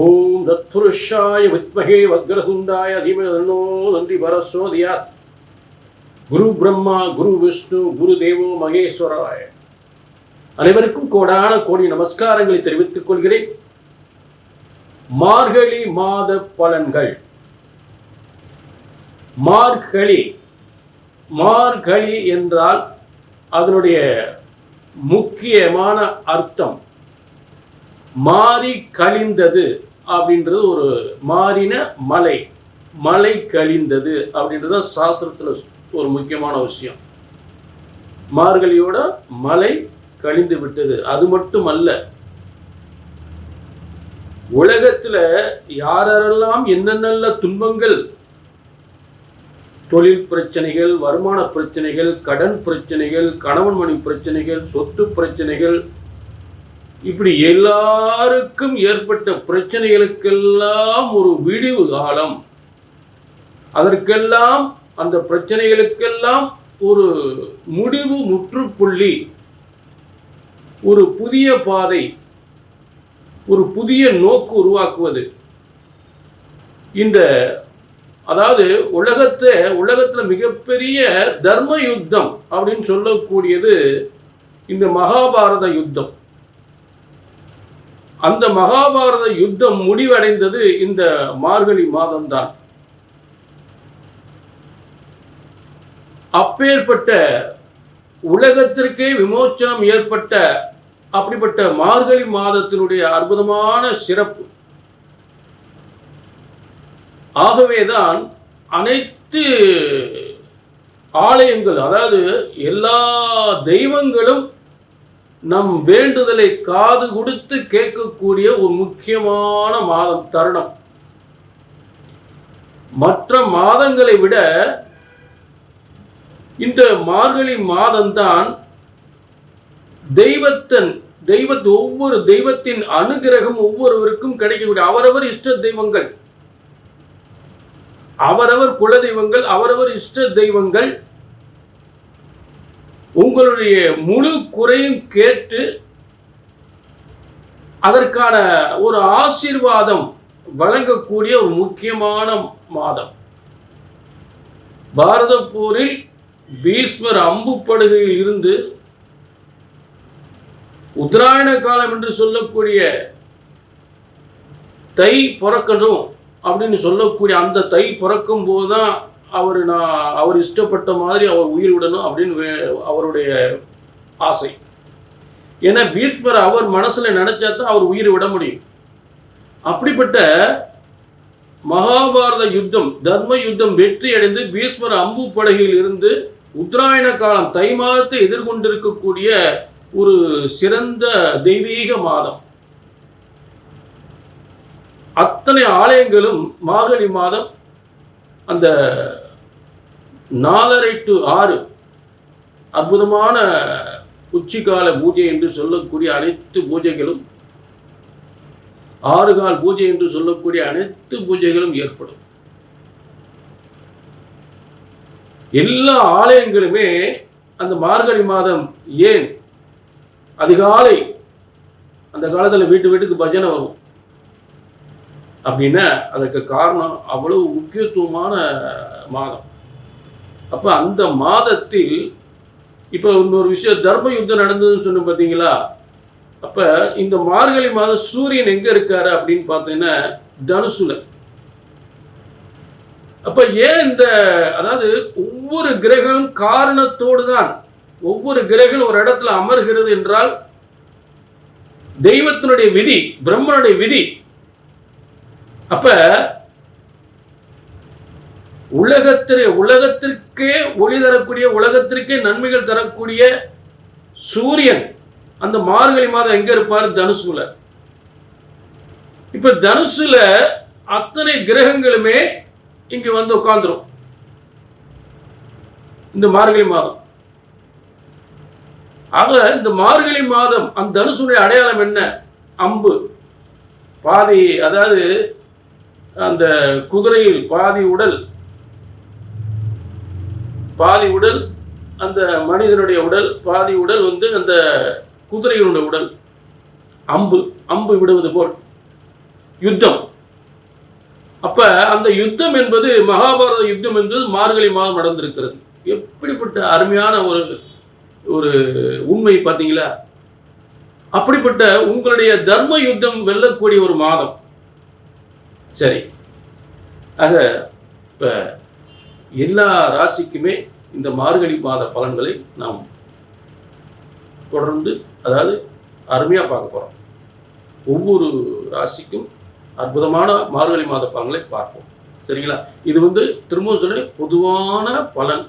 ஓம் தத்புருஷாய வித்மகே வக்ரதுண்டாய தீமஹி தன்னோ தந்தி பிரசோதயாத். குரு பிரம்மா குரு விஷ்ணு குரு தேவோ மகேஸ்வராய. அனைவருக்கும் கோடான கோடி நமஸ்காரங்களை தெரிவித்துக் கொள்கிறேன். மார்கழி மாத பலன்கள். மார்கழி என்றால் அதனுடைய முக்கியமான அர்த்தம் மாறி கழிந்தது அப்படின்றது. ஒரு மாறின மலை கழிந்தது அப்படின்றது சாஸ்திரத்தில் ஒரு முக்கியமான விஷயம். மார்கழியோட மலை கழிந்து விட்டது. அது மட்டும் அல்ல, உலகத்தில் யாரெல்லாம் என்னென்ன துன்பங்கள், தொழில் பிரச்சனைகள், வருமான பிரச்சனைகள், கடன் பிரச்சனைகள், கணவன் மனைவி பிரச்சனைகள், சொத்து பிரச்சனைகள், இப்படி எல்லாருக்கும் ஏற்பட்ட பிரச்சனைகளுக்கெல்லாம் ஒரு விடிவு காலம், அதற்கெல்லாம் அந்த பிரச்சனைகளுக்கெல்லாம் ஒரு முடிவு, முற்றுப்புள்ளி, ஒரு புதிய பாதை, ஒரு புதிய நோக்கு உருவாக்குவது. இந்த அதாவது உலகத்தில் மிகப்பெரிய தர்ம யுத்தம் அப்படின்னு சொல்லக்கூடியது இந்த மகாபாரத யுத்தம். அந்த மகாபாரத யுத்தம் முடிவடைந்தது இந்த மார்கழி மாதம்தான். அப்பேற்பட்ட உலகத்திற்கே விமோச்சனம் ஏற்பட்ட அப்படிப்பட்ட மார்கழி மாதத்தினுடைய அற்புதமான சிறப்பு. ஆகவேதான் அனைத்து ஆலயங்கள், அதாவது எல்லா தெய்வங்களும் நம் வேண்டுதலை காது கொடுத்து கேட்கக்கூடிய ஒரு முக்கியமான மாதம், தருணம். மற்ற மாதங்களை விட இந்த மார்கழி மாதம்தான் ஒவ்வொரு தெய்வத்தின் அனுகிரகம் ஒவ்வொருவருக்கும் கிடைக்கக்கூடிய, அவரவர் இஷ்ட தெய்வங்கள், அவரவர் குல தெய்வங்கள், அவரவர் இஷ்ட தெய்வங்கள் உங்களுடைய முழு குறையும் கேட்டு அதற்கான ஒரு ஆசீர்வாதம் வழங்கக்கூடிய ஒரு முக்கியமான மாதம். பாரத போரில் பீஷ்மர் அம்புப்படுகையில் இருந்து உத்தராயண காலம் என்று சொல்லக்கூடிய தை பிறக்கணும் அப்படின்னு சொல்லக்கூடிய அந்த தை பிறக்கும் போதுதான் அவர் இஷ்டப்பட்ட மாதிரி அவர் உயிர் விடணும் அப்படின்னு அவருடைய ஆசை. ஏன்னா பீஷ்மர் அவர் மனசுல நினைச்சாதான் அவர் உயிர் விட முடியும். அப்படிப்பட்ட மகாபாரத யுத்தம், தர்ம யுத்தம் வெற்றி அடைந்து பீஷ்மர் அம்பு படகில் இருந்து உத்தராயண காலம் தை மாதத்தை எதிர்கொண்டிருக்கக்கூடிய ஒரு சிறந்த தெய்வீக மாதம். அத்தனை ஆலயங்களும் மார்கழி மாதம் அந்த 4:30 to 6 அற்புதமான உச்சிகால பூஜை என்று சொல்லக்கூடிய அனைத்து பூஜைகளும், 6 கால் பூஜை என்று சொல்லக்கூடிய அனைத்து பூஜைகளும் ஏற்படும். எல்லா ஆலயங்களுமே அந்த மார்கழி மாதம் ஏன் அதிகாலை, அந்த காலத்தில் வீட்டுக்கு பஜனை வரும் அப்படின்னா அதுக்கு காரணம் அவ்வளவு முக்கியத்துவமான மாதம். அப்போ அந்த மாதத்தில் இப்போ இன்னொரு விஷயம், தர்ம யுத்தம் நடந்ததுன்னு சொன்ன பார்த்தீங்களா? அப்போ இந்த மார்கழி மாதம் சூரியன் எங்கே இருக்காரு அப்படின்னு பார்த்தீங்கன்னா தனுசுல. அப்போ ஏன் அதாவது ஒவ்வொரு கிரகமும் காரணத்தோடு தான் ஒவ்வொரு கிரகம் ஒரு இடத்துல அமர்கிறது என்றால் தெய்வத்தினுடைய விதி, பிரம்மனுடைய விதி. அப்ப உலகத்திற்கே ஒளி தரக்கூடிய, உலகத்திற்கே நன்மைகள் தரக்கூடிய சூரியன் அந்த மார்கழி மாதம் எங்க இருப்பார்? தனுசுல. இப்ப தனுசுல அத்தனை கிரகங்களுமே இங்க வந்து உட்கார்ந்துரும் இந்த மார்கழி மாதம். ஆக இந்த மார்கழி மாதம் அந்த தனுசுடைய அடையாளம் என்ன? அம்பு பாதி, அதாவது அந்த குதிரையில் பாதி உடல் அந்த மனிதனுடைய உடல், பாதி உடல் வந்து அந்த குதிரையினுடைய உடல். அம்பு விடுவது போல் யுத்தம். அப்ப அந்த யுத்தம் என்பது மகாபாரத யுத்தம் என்பது மார்கழி மாதம் நடந்திருக்கிறது. எப்படிப்பட்ட அருமையான ஒரு ஒரு உண்மை பார்த்தீங்களா? அப்படிப்பட்ட உங்களுடைய தர்ம யுத்தம் வெல்லக்கூடிய ஒரு மாதம். சரி, ஆக இப்ப எல்லா ராசிக்குமே இந்த மார்கழி மாத பலன்களை நாம் தொடர்ந்து, அதாவது அருமையாக பார்க்க போகிறோம். ஒவ்வொரு ராசிக்கும் அற்புதமான மார்கழி மாத பலன்களை பார்ப்போம். சரிங்களா? இது திரும்பவும் சொல்ல பொதுவான பலன்.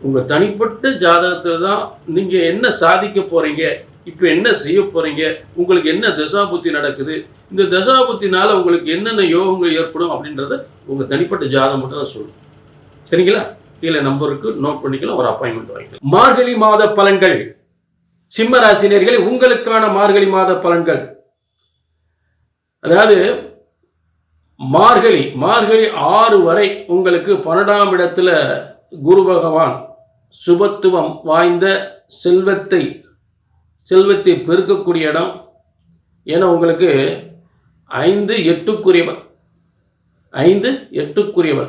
உங்கள் தனிப்பட்ட ஜாதகத்தில் தான் நீங்கள் என்ன சாதிக்க போகிறீங்க, இப்போ என்ன செய்ய போகிறீங்க, உங்களுக்கு என்ன தசாபுத்தி நடக்குது, இந்த தசாபுத்தினால உங்களுக்கு என்னென்ன யோகங்கள் ஏற்படும் அப்படின்றத உங்கள் தனிப்பட்ட ஜாதகம் மட்டும் தான் சொல்லும். சரிங்களா? கீழே நம்பருக்கு நோட் பண்ணிக்கலாம், ஒரு அப்பாயின்மெண்ட் வாங்கிக்கலாம். மார்கழி மாத பலன்கள். சிம்ம ராசினியர்களே, உங்களுக்கான மார்கழி மாத பலன்கள். அதாவது மார்கழி 6 வரை உங்களுக்கு 12ஆம் இடத்துல குரு பகவான் சுபத்துவம் வாய்ந்த செல்வத்தை பெருக்கக்கூடிய இடம். ஏன்னா உங்களுக்கு 5 8க்குரியவர்.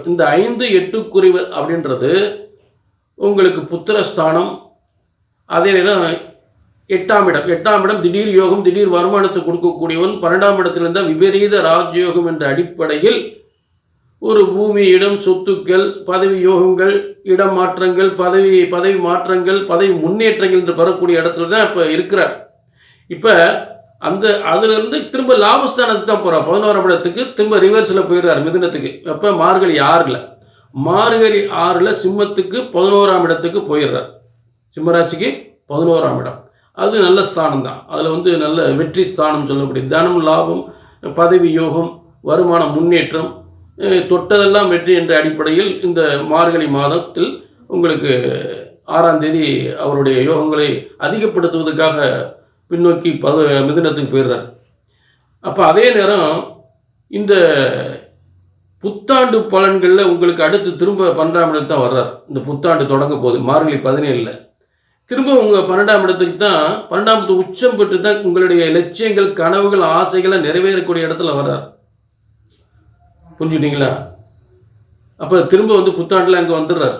இந்த 5 8க்குரியவர் அப்படின்றது உங்களுக்கு புத்திரஸ்தானம். அதே நேரம் 8ஆம் இடம் திடீர் யோகம், திடீர் வருமானத்தை கொடுக்கக்கூடியவன். 12ஆம் இடத்திலிருந்த விபரீத ராஜயோகம் என்ற அடிப்படையில் ஒரு பூமி, இடம், சொத்துக்கள், பதவி யோகங்கள், இடம் மாற்றங்கள், பதவி மாற்றங்கள், பதவி முன்னேற்றங்கள் என்று பெறக்கூடிய இடத்துல தான் இப்போ இருக்கிறார். இப்போ அதிலிருந்து திரும்ப லாபஸ்தானத்துக்கு தான் போகிறார். 11ஆம் இடத்துக்கு திரும்ப ரிவர்ஸில் போயிடுறார், மிதுனத்துக்கு. அப்போ மார்கழி 6ல் சிம்மத்துக்கு 11ஆம் இடத்துக்கு போயிடுறார். சிம்மராசிக்கு 11ஆம் இடம். அது நல்ல ஸ்தானம் தான். அதில் நல்ல வெற்றி ஸ்தானம் சொல்லக்கூடிய தனம், லாபம், பதவி யோகம், வருமான முன்னேற்றம், தொட்டதெல்லாம் வெற்றி என்ற அடிப்படையில் இந்த மார்கழி மாதத்தில் உங்களுக்கு 6ஆம் தேதி அவருடைய யோகங்களை அதிகப்படுத்துவதற்காக பின்னோக்கி மிதுனத்துக்கு போயிடுறார். அப்போ அதே நேரம் இந்த புத்தாண்டு பலன்களில் உங்களுக்கு அடுத்து திரும்ப 12ஆம் இடத்துக்கு தான் வர்றார். இந்த புத்தாண்டு தொடங்க போகுது மார்கழி 17 திரும்ப உங்கள் 12ஆம் இடத்துக்கு தான், 12ஆம் இடத்துக்கு உச்சம் பெற்று தான் உங்களுடைய லட்சியங்கள், கனவுகள், ஆசைகளை நிறைவேறக்கூடிய இடத்துல வர்றார். புரிஞ்சுட்டீங்களா? அப்போ திரும்ப புத்தாண்டில் அங்கே வந்துடுறார்.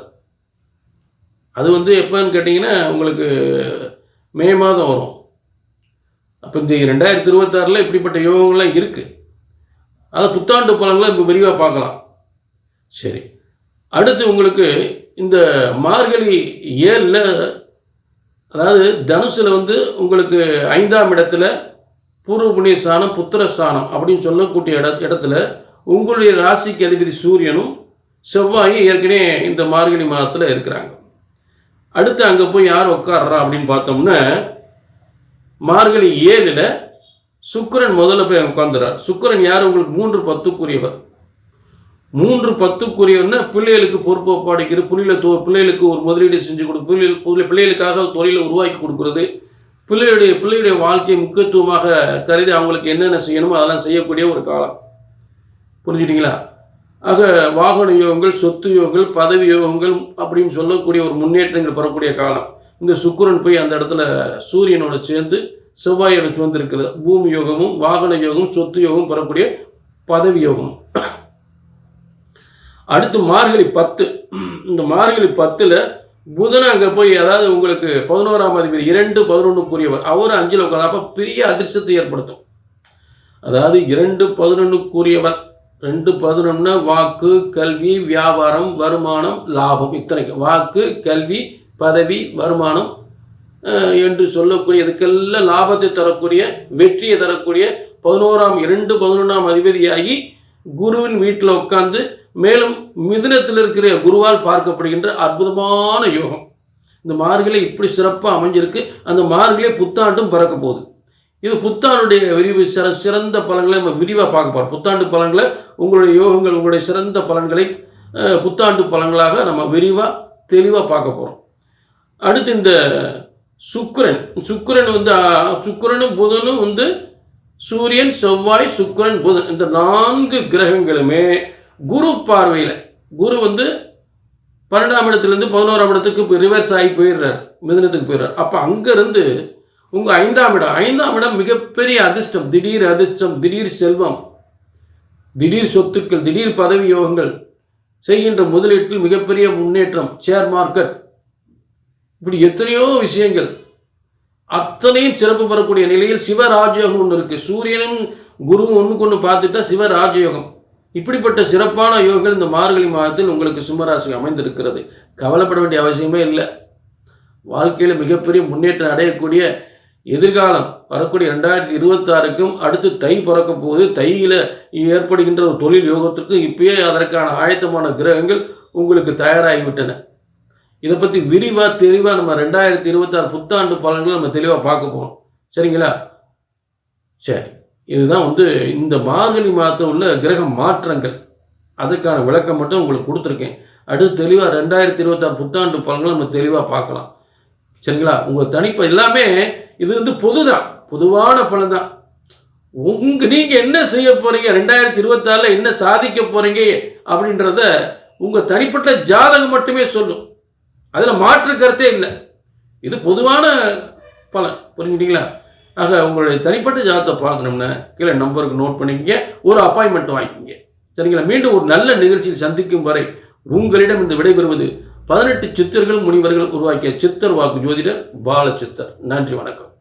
அது எப்போன்னு கேட்டிங்கன்னா உங்களுக்கு மே மாதம் வரும். அப்போ இந்த 2026 இப்படிப்பட்ட யோகங்கள்லாம் இருக்குது. அதை புத்தாண்டு பலன்களை இப்போ விரிவாக பார்க்கலாம். சரி, அடுத்து உங்களுக்கு இந்த மார்கழி 7ல், அதாவது தனுசில் உங்களுக்கு 5ஆம் இடத்துல பூர்வ புண்ணிய ஸ்தானம், புத்திரஸ்தானம் அப்படின்னு சொல்லக்கூடிய இடத்துல உங்களுடைய ராசிக்கு அதிபதி சூரியனும் செவ்வாயும் ஏற்கனவே இந்த மார்கழி மாதத்தில் இருக்கிறாங்க. அடுத்து அங்கே போய் யார் உட்கார்றா அப்படின்னு பார்த்தோம்னா, மார்கழி 7ல் சுக்கிரன் முதல்ல போய் உட்காந்துறார். சுக்கிரன் யார்? உங்களுக்கு 3-10க்குரியவர். 3-10க்குரியவர்னா பிள்ளைகளுக்கு பொறுப்பு ஒப்படைக்கிறது, பிள்ளைகளுக்கு ஒரு முதலீடு செஞ்சு கொடுக்குறது, பிள்ளைகளுக்காக தொழிலை உருவாக்கி கொடுக்குறது, பிள்ளையுடைய வாழ்க்கையை முக்கியத்துவமாக கருதி அவங்களுக்கு என்னென்ன செய்யணுமோ அதெல்லாம் செய்யக்கூடிய ஒரு காலம். புரிஞ்சுட்டிங்களா? ஆக வாகன யோகங்கள், சொத்து யோகங்கள், பதவி யோகங்கள் அப்படின்னு சொல்லக்கூடிய ஒரு முன்னேற்றங்கள் பெறக்கூடிய காலம். இந்த சுக்கிரன் போய் அந்த இடத்துல சூரியனோட சேர்ந்து செவ்வாயோட சேர்ந்து இருக்கிறது. பூமி யோகமும், வாகன யோகமும், சொத்து யோகமும் பெறக்கூடிய பதவி யோகம். அடுத்து மார்கழி 10. இந்த மார்கழி 10ல் புதன் அங்கே போய், அதாவது உங்களுக்கு 11ஆம் அதிபதி 2-11க்குரியவர், அவர் 5ல் உட்காந்து. அப்போ பெரிய அதிர்ஷ்டத்தை ஏற்படுத்தும். அதாவது 2-11க்குரியவர், 2-11ன்னா வாக்கு, கல்வி, வியாபாரம், வருமானம், லாபம். இத்தனைக்கு வாக்கு, கல்வி, பதவி, வருமானம் என்று சொல்லக்கூடிய இதுக்கெல்லாம் லாபத்தை தரக்கூடிய, வெற்றியை தரக்கூடிய 2-11ஆம் அதிபதியாகி குருவின் வீட்டில் உட்கார்ந்து, மேலும் மிதுனத்தில் இருக்கிற குருவால் பார்க்கப்படுகின்ற அற்புதமான யோகம். இந்த மார்கழி இப்படி சிறப்பாக அமைஞ்சிருக்கு. அந்த மார்கழி புத்தாண்டும் பிறக்க போகுது. இது புத்தாண்டுடைய விரிவு சிறந்த பலன்களை நம்ம விரிவாக பார்க்க போகிறோம். புத்தாண்டு பலன்களை, உங்களுடைய யோகங்கள், உங்களுடைய சிறந்த பலன்களை புத்தாண்டு பலன்களாக நம்ம விரிவாக தெளிவாக பார்க்க போகிறோம். அடுத்து இந்த சுக்கிரனும் புதனும் சூரியன், செவ்வாய், சுக்கிரன், புதன் இந்த 4 கிரகங்களுமே குரு பார்வையில், குரு 12ஆம் இடத்துலேருந்து 11ஆம் இடத்துக்கு ரிவர்ஸ் ஆகி போயிடுறார், மிதுனத்துக்கு போயிடுறார். அப்போ அங்கேருந்து உங்கள் 5ஆம் இடம், 5ஆம் இடம் மிகப்பெரிய அதிர்ஷ்டம், திடீர் செல்வம், திடீர் சொத்துக்கள், திடீர் பதவி யோகங்கள், செய்கின்ற முதலீட்டில் மிகப்பெரிய முன்னேற்றம், ஷேர் மார்க்கெட், இப்படி எத்தனையோ விஷயங்கள் அத்தனையும் சிறப்பு பெறக்கூடிய நிலையில் சிவராஜயோகம் ஒன்று இருக்குது. சூரியனும் குருவும் ஒன்றுக்கு ஒன்று பார்த்துட்டா சிவராஜயோகம். இப்படிப்பட்ட சிறப்பான யோகங்கள் இந்த மார்கழி மாதத்தில் உங்களுக்கு சிம்மராசி அமைந்திருக்கிறது. கவலைப்பட வேண்டிய அவசியமே இல்லை. வாழ்க்கையில் மிகப்பெரிய முன்னேற்றம் அடையக்கூடிய எதிர்காலம் வரக்கூடிய 2026க்கும் அடுத்து தை பிறக்க போகுது. தையில் ஏற்படுகின்ற ஒரு தொழில் யோகத்திற்கும் இப்பயே அதற்கான ஆயத்தமான கிரகங்கள் உங்களுக்கு தயாராகிவிட்டன. இதை பற்றி தெளிவாக நம்ம 2026 புத்தாண்டு பலன்கள் நம்ம தெளிவாக பார்க்க போகிறோம். சரிங்களா? சரி, இதுதான் இந்த மார்கழி மாதத்தில் உள்ள கிரக மாற்றங்கள். அதுக்கான விளக்கம் மட்டும் உங்களுக்கு கொடுத்துருக்கேன். அடுத்து தெளிவாக 2026 புத்தாண்டு பலன்கள் நம்ம தெளிவாக பார்க்கலாம். சரிங்களா? உங்கள் தனிப்பை எல்லாமே இது பொதுதான், பொதுவான பலன் தான். நீங்கள் என்ன செய்ய போகிறீங்க, 2026 என்ன சாதிக்க போகிறீங்க அப்படின்றத உங்கள் தனிப்பட்ட ஜாதகம் மட்டுமே சொல்லும். அதில் மாற்று கருத்தே இல்லை. இது பொதுவான பலன். புரிஞ்சுக்கிட்டீங்களா? ஆக உங்களுடைய தனிப்பட்ட ஜாதகத்தை பார்க்கணும்னா கீழே நம்பருக்கு நோட் பண்ணிக்கங்க, ஒரு அப்பாயின்மெண்ட் வாங்கிக்கங்க. சரிங்களா? மீண்டும் ஒரு நல்ல நிகழ்ச்சியில் சந்திக்கும் வரை உங்களிடம் இந்த விடைபெறுவது 18 சித்தர்கள் முனிவர்கள் உருவாக்கிய சித்தர் வாக்கு ஜோதிடர் பாலச்சித்தர். நன்றி, வணக்கம்.